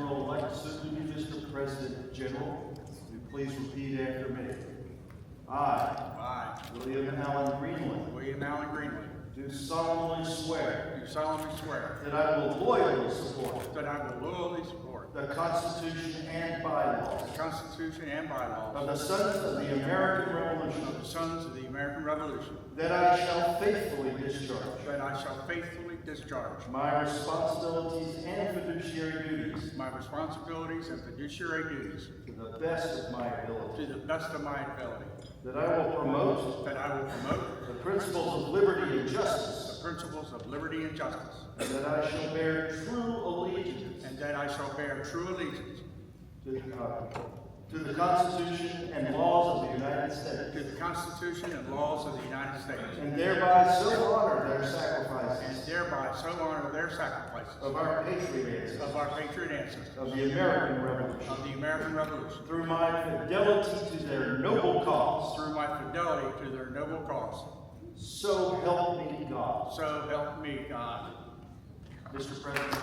General-elect, soon to be Mr. President General, will you please repeat after me? I, William Allen Greenwood, do solemnly swear that I will loyally support the Constitution and bylaws of the Sons of the American Revolution, that I shall faithfully discharge my responsibilities and fiduciary duties to the best of my ability, that I will promote the principles of liberty and justice, and that I shall bear true allegiance to the Constitution and laws of the United States, and thereby so honor their sacrifices of our patriot ancestors of the American Revolution, through my fidelity to their noble cause. So help me God. Mr. President.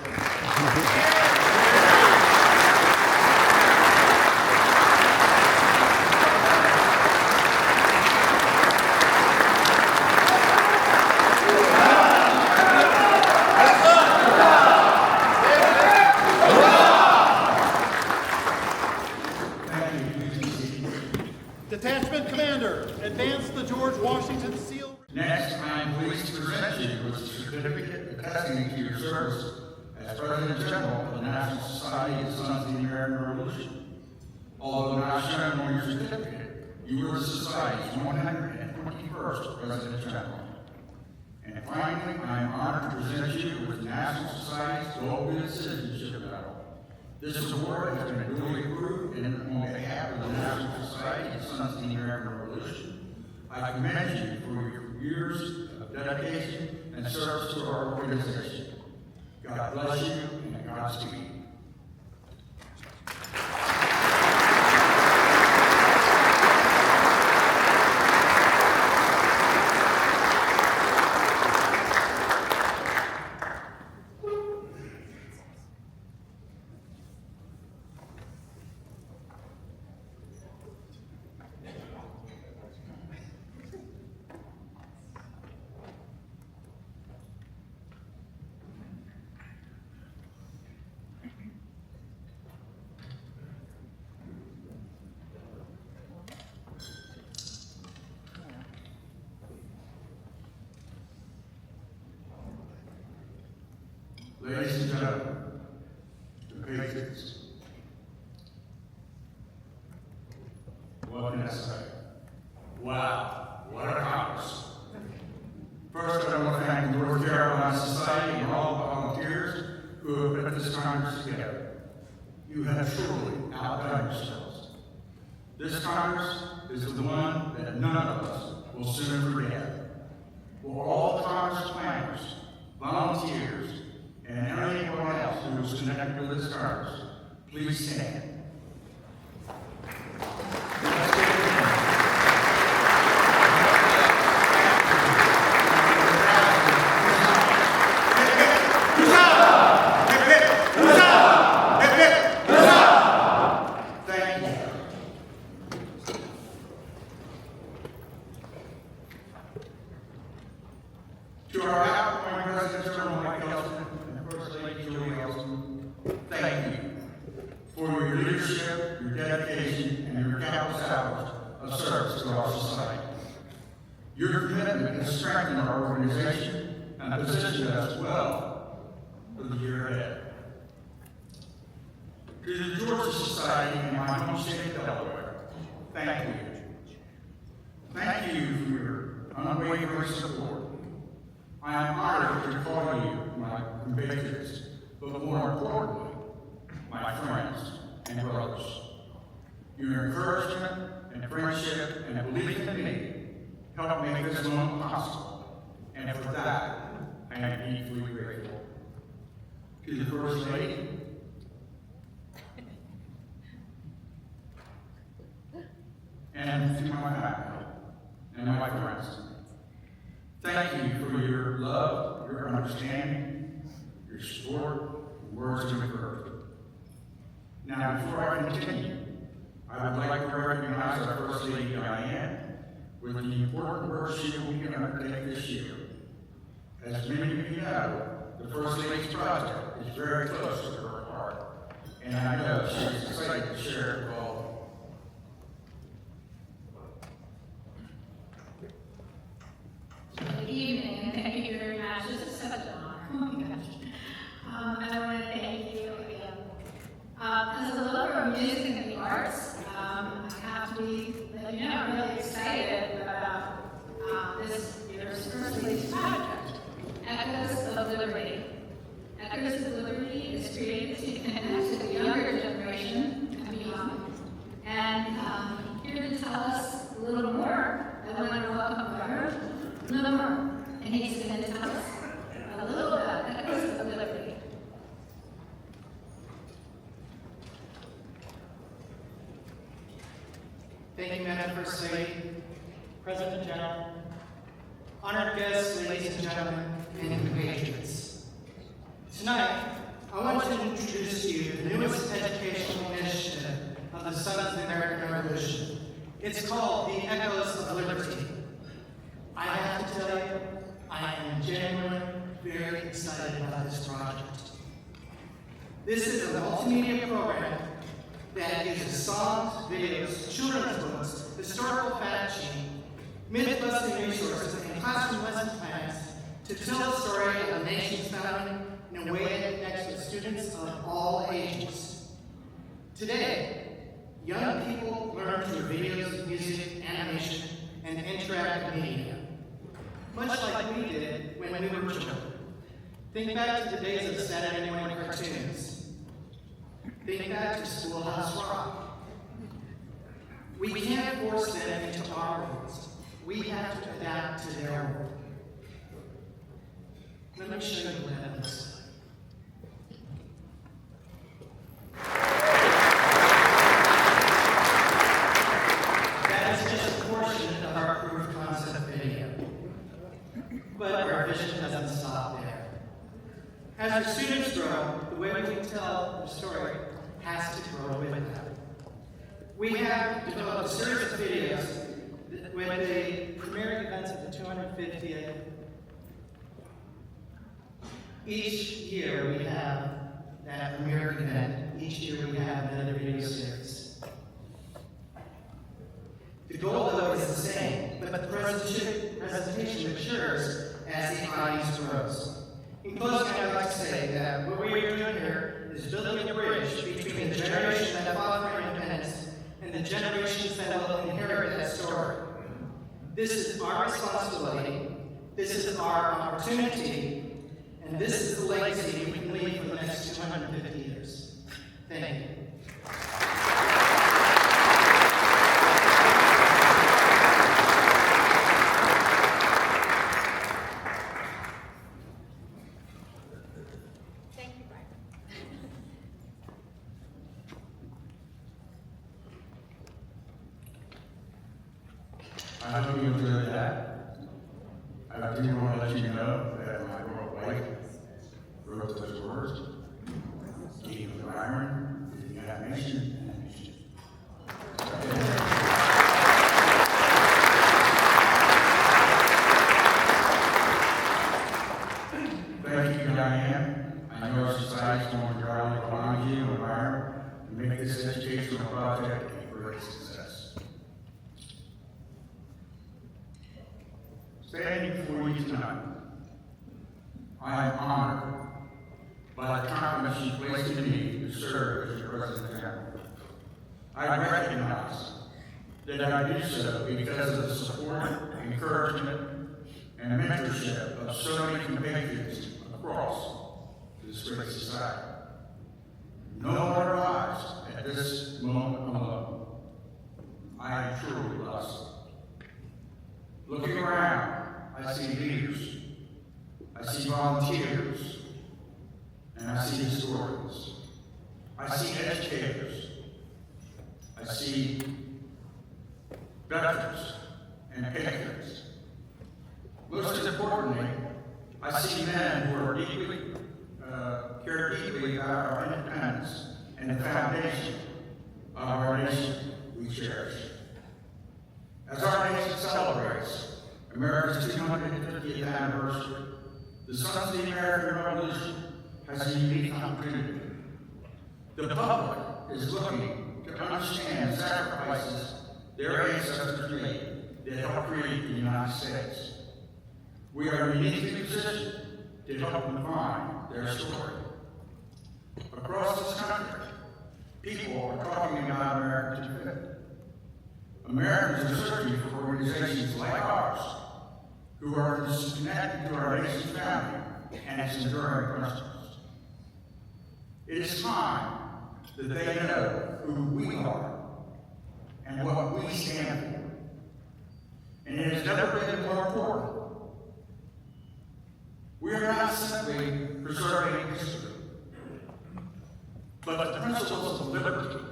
Detachment Commander, advance the George Washington Seal. Next, I am pleased to present you with a certificate attesting to your service as President General of the National Society of Sons of the American Revolution. Although not shown on your certificate, you were the Society's 121st President General. And finally, I am honored to present you with the National Society's Gold Good Citizenship Medal. This award has been duly approved, and on behalf of the National Society of Sons of the American Revolution, I commend you for your years of dedication and service to our organization. God bless you, and Godspeed. Ladies and gentlemen, the Patriots, what can I say? Wow, what a Congress. First, I want to thank the North Carolina Society and all the volunteers who have put this Congress together. You have truly outdone yourselves. This Congress is the one that none of us will soon forget. Will all Congress planners, volunteers, and anyone else who is connected with this Congress, please stand. Thank you. To our outgoing President General Mike Elston, thank you for your leadership, your dedication, and your countless hours of service to our society. Your commitment has strengthened our organization and positioned us well for the year ahead. To the Georgia Society in my home state of Delaware, thank you. Thank you for your unwavering support. I am honored to call you my compatriots, but more importantly, my friends and brothers. Your encouragement and friendship and belief in me helped make this moment possible, and for that, I am deeply grateful. To the First Lady, and to my family and my friends, thank you for your love, your understanding, your support, and words of encouragement. Now, before I continue, I would like to recognize our First Lady, Diane, with the important work she will be undertaking this year. As many of you know, the First Lady's project is very close to her heart, and I know she is excited to share it with all of you. Good evening, and thank you very much. This is such an honor. Oh my gosh. I want to thank you again. As a lover of music and the arts, I have to let you know I'm really excited about this year's First Lady's project, Echoes of Liberty. Echoes of Liberty is created to connect to the younger generation and beyond. And here to tell us a little more, I want to welcome Robert Lamar, and he's going to tell us a little about Echoes of Liberty. Thank you, Madam First Lady, President General, honored guests, ladies and gentlemen, and compatriots. Tonight, I want to introduce to you the newest educational initiative of the Sons of the American Revolution. It's called the Echoes of Liberty. I have to tell you, I am genuinely very excited about this project. This is a multimedia program that uses songs, videos, children's books, historical fact sheet, myth-busting resources, and classroom lesson plans to tell the story of the nation's founding in a way that connects with students of all ages. Today, young people learn through videos, music, animation, and interactive media, much like we did when we were children. Think back to the days of Saturday morning cartoons. Think back to Schoolhouse Rock. We can't force them into our worlds. We have to adapt to their world. Let me show you what that looks like. That is just a portion of our proof of concept video. But our vision doesn't stop there. As our students grow, the way we tell their story has to grow with them. We have developed a series of videos with the premier events of the 250th. Each year we have that premier event. Each year we have another video series. The goal, though, is the same, but the presentation matures as the audience grows. In closing, I'd like to say that what we are doing here is building a bridge between the generation that fought for independence and the generations that will inherit that story. This is our responsibility, this is our opportunity, and this is the legacy we can leave for the next 250 years. Thank you. I hope you enjoyed that. I do want to let you know that my girl White wrote those words, gave the Byron, the animation, and music. Thank you, Diane. I know our society's going to rally behind you and Byron to make this educational project a great success. Standing before you tonight, I am honored by the confidence you placed in me to serve as your President General. I recognize that I do so because of the support, encouragement, and mentorship of so many compatriots across this great society. No one arrives at this moment alone. I am truly blessed. Looking around, I see leaders, I see volunteers, and I see historians. I see educators, I see veterans and patriots. Most importantly, I see men who are care deeply about our independence and the foundation of our nation we cherish. As our nation celebrates America's 250th anniversary, the Sons of the American Revolution has a unique opportunity. The public is looking to understand the sacrifices their ancestors made that helped create the United States. We are uniquely positioned to help them find their story. Across this country, people are talking about America today. Americans are searching for organizations like ours who are connected to our nation's founding and its enduring principles. It is time that they know who we are and what we stand for. And it has never been more important. We are not simply preserving history, but the principles of liberty,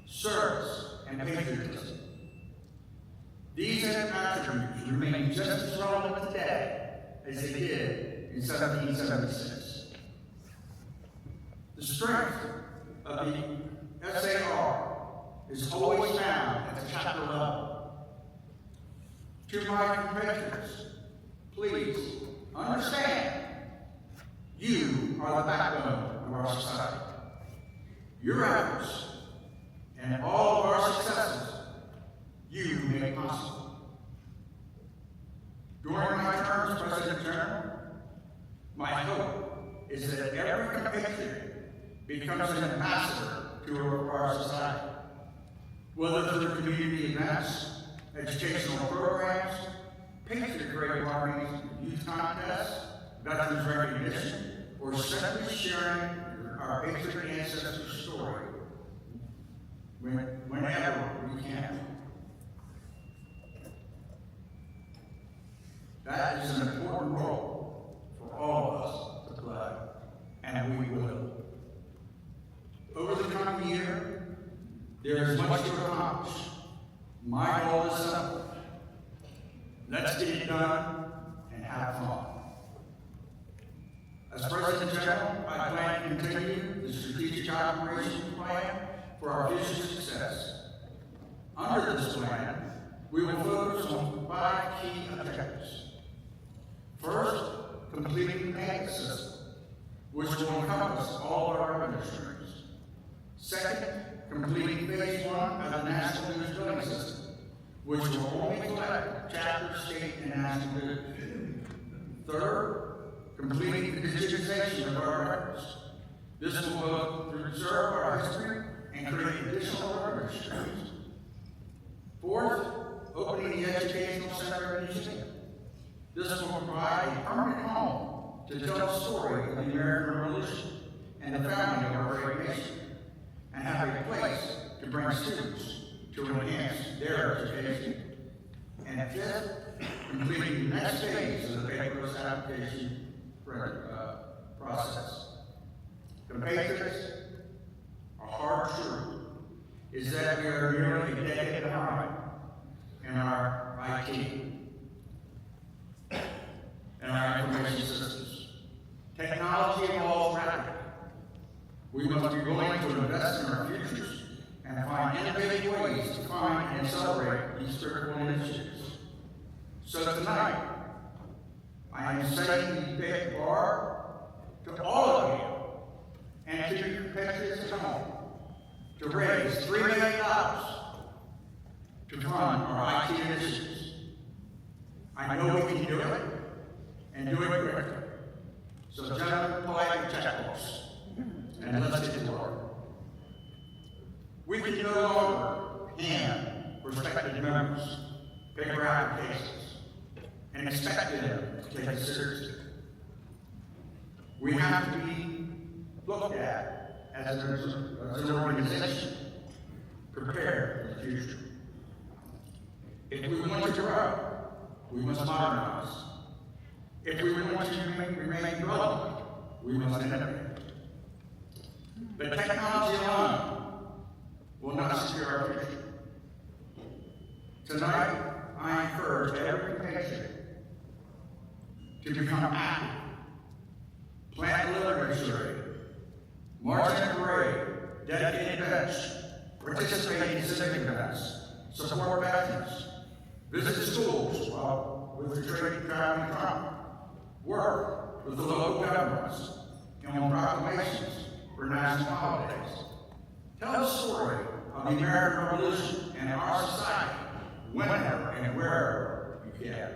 service, and patriotism. These attributes remain just as relevant today as they did in 1776. The strength of the SAR is always found at the chapter level. To my compatriots, please understand, you are the backbone of our society. Your efforts and all of our successes, you make possible. During my term as President General, my hope is that every compatriot becomes an ambassador to our society, whether through community events, educational programs, patriot grade parties, youth contests, veterans recognition, or simply sharing our patriot ancestors' story whenever we can. That is an important role for all of us to play, and we will. Over the coming year, there is much to accomplish. My goal is simple. Let's get it done and have fun. As President General, I plan to continue the strategic operations plan for our future success. Under this plan, we will focus on 5 key objectives. First, completing the payment system, which will encompass all of our revenue streams. Second, completing phase 1 of the National Dues Billing System, which will only collect chapter, state, and national dues. Third, completing the digitization of our records. This will both preserve our history and create additional revenue streams. Fourth, opening the Educational Center and Museum. This will provide a permanent home to tell the story of the American Revolution and the founding of our great nation, and have a place to bring students to enhance their education. And fifth, completing the next phase of the paperless application process. Compatriots, a hard truth is that we are nearly a decade behind in our IT and our information systems. Technology evolves rapidly. We must be willing to invest in our futures and find innovative ways to find and celebrate these critical initiatives. So tonight, I am setting the big bar to all of you and to your compatriots at home to raise $3 million to fund our IT initiatives. I know we can do it, and do it quickly. So gentlemen, pull out your checkbooks, and let's get to work. We can no longer hand prospective members paper applications and expect them to take it seriously. We have to be looked at as an organization prepared for the future. If we want to grow, we must modernize. If we want to remain relevant, we must innovate. But technology alone will not secure our future. Tonight, I encourage every compatriot to become active, plant a living tree, march in a parade, support veterans, visit schools with the trade traveling Trump, work with the local governments on proclamations for national holidays. Tell the story of the American Revolution and our society whenever and wherever you can.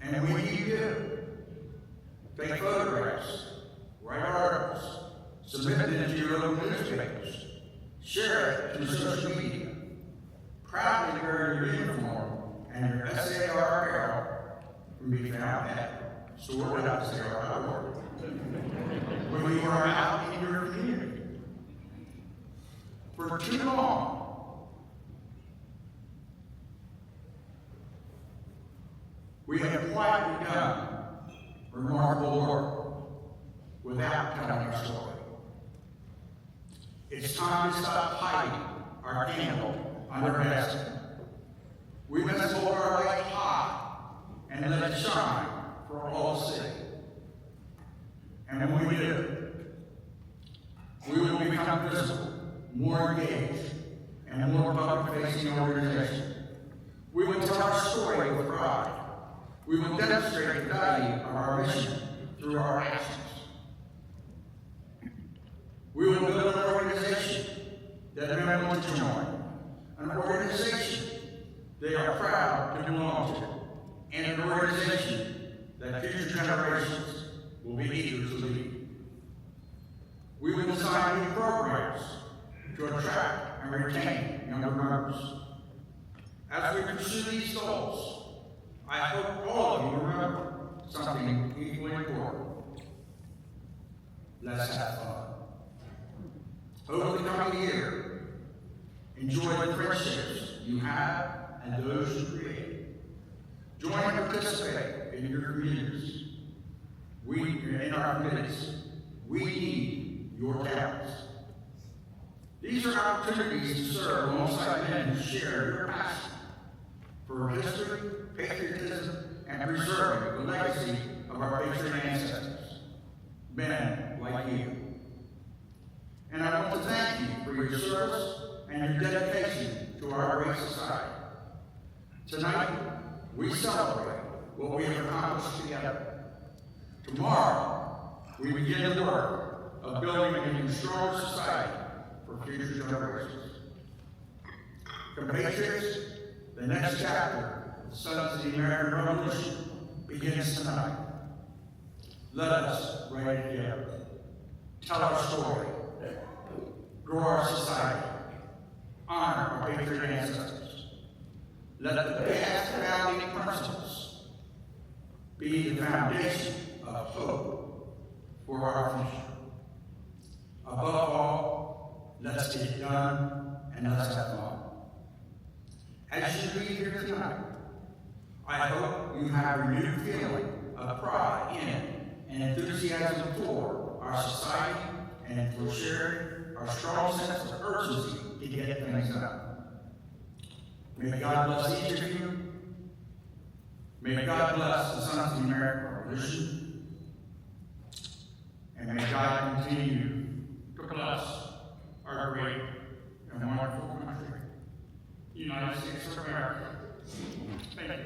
And when you do, take photographs, write articles, submit them to your local newspapers, share it through social media, proudly wear your uniform and your SAR apparel can be found at store.sar.org when you are out in your community. For too long, we have quietly done remarkable work without telling our story. It's time to stop hiding our candle under a basket. We must hold our light high and let it shine for all to see. And when we do, we will become visible, more engaged, and more public-facing organization. We will tell our story with pride. We will demonstrate the value of our mission through our actions. We will build an organization that men want to join, an organization they are proud to belong to, and an organization that future generations will be eager to lead. We will design new programs to attract and retain younger members. As we pursue these goals, I hope all of you remember something equally important. Let's have fun. Over the coming year, enjoy the friendships you have and those you create. Join and participate in your communities. In our committees, we need your talents. These are opportunities to serve alongside men who share your passion for history, patriotism, and preserving the legacy of our patriot ancestors, men like you. And I want to thank you for your service and your dedication to our great society. Tonight, we celebrate what we have accomplished together. Tomorrow, we begin the work of building an even stronger society for future generations. Compatriots, the next chapter of the Sons of the American Revolution begins tonight. Let us write it together, tell our story, grow our society, honor our patriot ancestors. Let the past founding principles be the foundation of hope for our future. Above all, let's get it done and let's have fun. As you leave here tonight, I hope you have a renewed feeling of pride in and enthusiasm for our society and for sharing our strong sense of urgency to get things done. May God bless each of you. May God bless the Sons of the American Revolution. And may God continue to bless our great and wonderful country, the United States of America. Thank you.